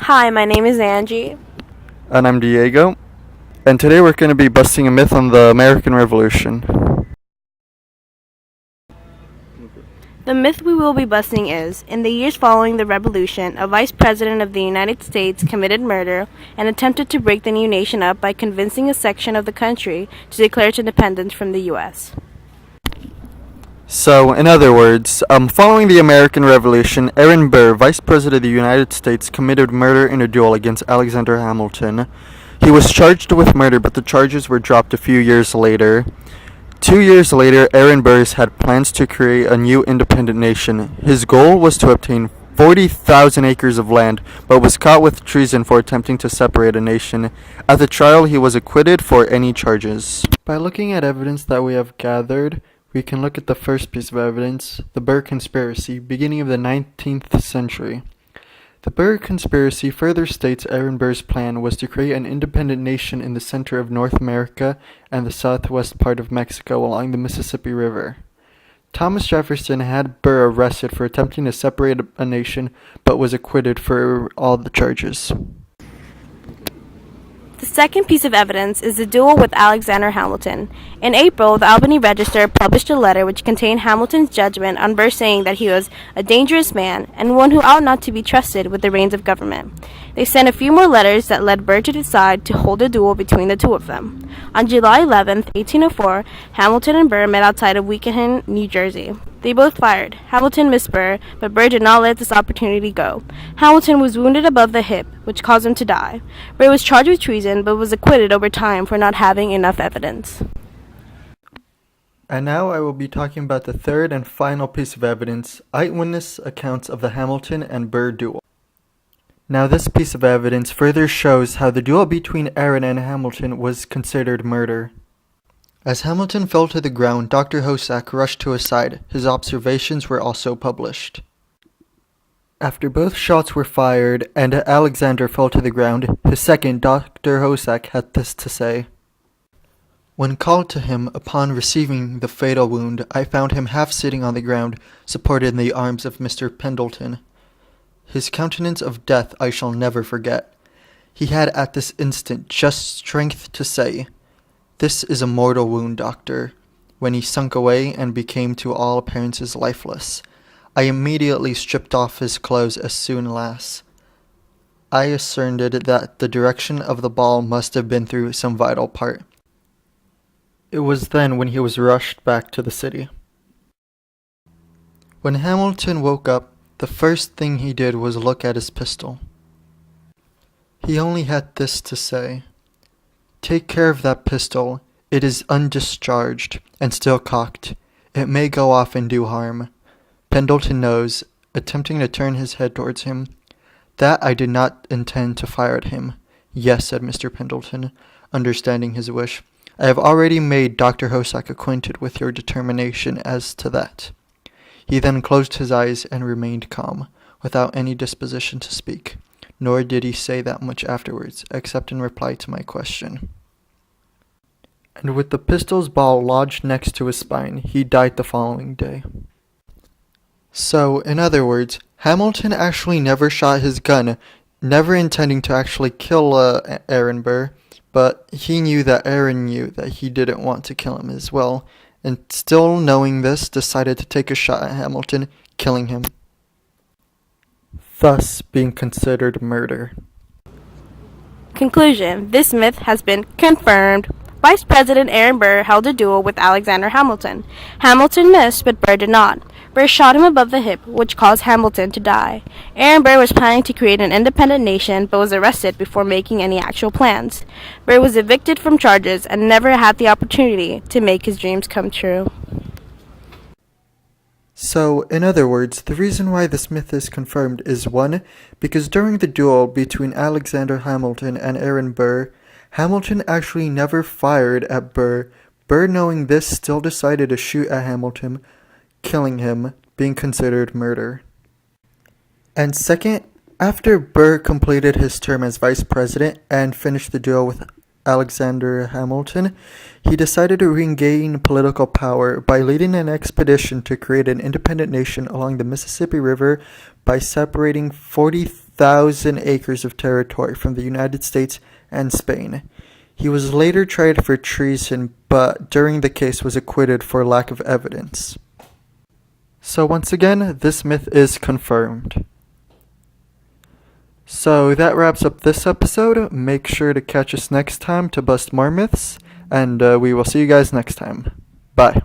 Hi, my name is Angie. And I'm Diego, and today we're going to be busting a myth on the American Revolution. The myth we will be busting is, in the years following the Revolution, a vice president of the United States committed murder and attempted to break the new nation up by convincing a section of the country to declare its independence from the U.S. So, in other words, following the American Revolution, Aaron Burr, Vice President of the United States, committed murder in a duel against Alexander Hamilton. He was charged with murder, but the charges were dropped a few years later. 2 years later, Aaron Burr had plans to create a new independent nation. His goal was to obtain 40,000 acres of land, but was caught with treason for attempting to separate a nation. At the trial, he was acquitted for any charges. By looking at evidence that we have gathered, we can look at the first piece of evidence, the Burr Conspiracy, beginning of the 19th century. The Burr Conspiracy further states Aaron Burr's plan was to create an independent nation in the center of North America and the southwest part of Mexico along the Mississippi River. Thomas Jefferson had Burr arrested for attempting to separate a nation, but was acquitted for all the charges. The second piece of evidence is the duel with Alexander Hamilton. In April, the Albany Register published a letter which contained Hamilton's judgment on Burr, saying that he was a dangerous man and one who ought not to be trusted with the reins of government. They sent a few more letters that led Burr to decide to hold a duel between the two of them. On July 11, 1804, Hamilton and Burr met outside of Weehawken, New Jersey. They both fired. Hamilton missed Burr, but Burr did not let this opportunity go. Hamilton was wounded above the hip, which caused him to die. Burr was charged with treason, but was acquitted over time for not having enough evidence. And now I will be talking about the third and final piece of evidence, eyewitness accounts of the Hamilton and Burr duel. Now this piece of evidence further shows how the duel between Aaron and Hamilton was considered murder. As Hamilton fell to the ground, Dr. Hosack rushed to his side. His observations were also published. After both shots were fired and Alexander fell to the ground, his second, Dr. Hosack, had this to say. When called to him upon receiving the fatal wound, I found him half sitting on the ground, supported in the arms of Mr. Pendleton. His countenance of death I shall never forget. He had at this instant just strength to say, "This is a mortal wound, doctor," when he sunk away and became to all appearances lifeless. I immediately stripped off his clothes as soon as. I ascertained that the direction of the ball must have been through some vital part. It was then when he was rushed back to the city. When Hamilton woke up, the first thing he did was look at his pistol. He only had this to say, "Take care of that pistol. It is undischarged and still cocked. It may go off and do harm." Pendleton knows, attempting to turn his head towards him. "That I did not intend to fire at him." "Yes," said Mr. Pendleton, understanding his wish. "I have already made Dr. Hosack acquainted with your determination as to that." He then closed his eyes and remained calm, without any disposition to speak, nor did he say that much afterwards, except in reply to my question. And with the pistol's ball lodged next to his spine, he died the following day. So, in other words, Hamilton actually never shot his gun, never intending to actually kill Aaron Burr, but he knew that Aaron knew that he didn't want to kill him as well, and still knowing this, decided to take a shot at Hamilton, killing him, thus being considered murder. Conclusion: this myth has been confirmed. Vice President Aaron Burr held a duel with Alexander Hamilton. Hamilton missed, but Burr did not. Burr shot him above the hip, which caused Hamilton to die. Aaron Burr was planning to create an independent nation, but was arrested before making any actual plans. Burr was evicted from charges and never had the opportunity to make his dreams come true. So, in other words, the reason why this myth is confirmed is 1. Because during the duel between Alexander Hamilton and Aaron Burr, Hamilton actually never fired at Burr. Burr, knowing this, still decided to shoot at Hamilton, killing him, being considered murder. And second, after Burr completed his term as vice president and finished the duel with Alexander Hamilton, he decided to regain political power by leading an expedition to create an independent nation along the Mississippi River by separating 40 1,000 acres of territory from the United States and Spain. He was later tried for treason, but during the case was acquitted for lack of evidence. So once again, this myth is confirmed. So that wraps up this episode. Make sure to catch us next time to bust more myths, and we will see you guys next time. Bye.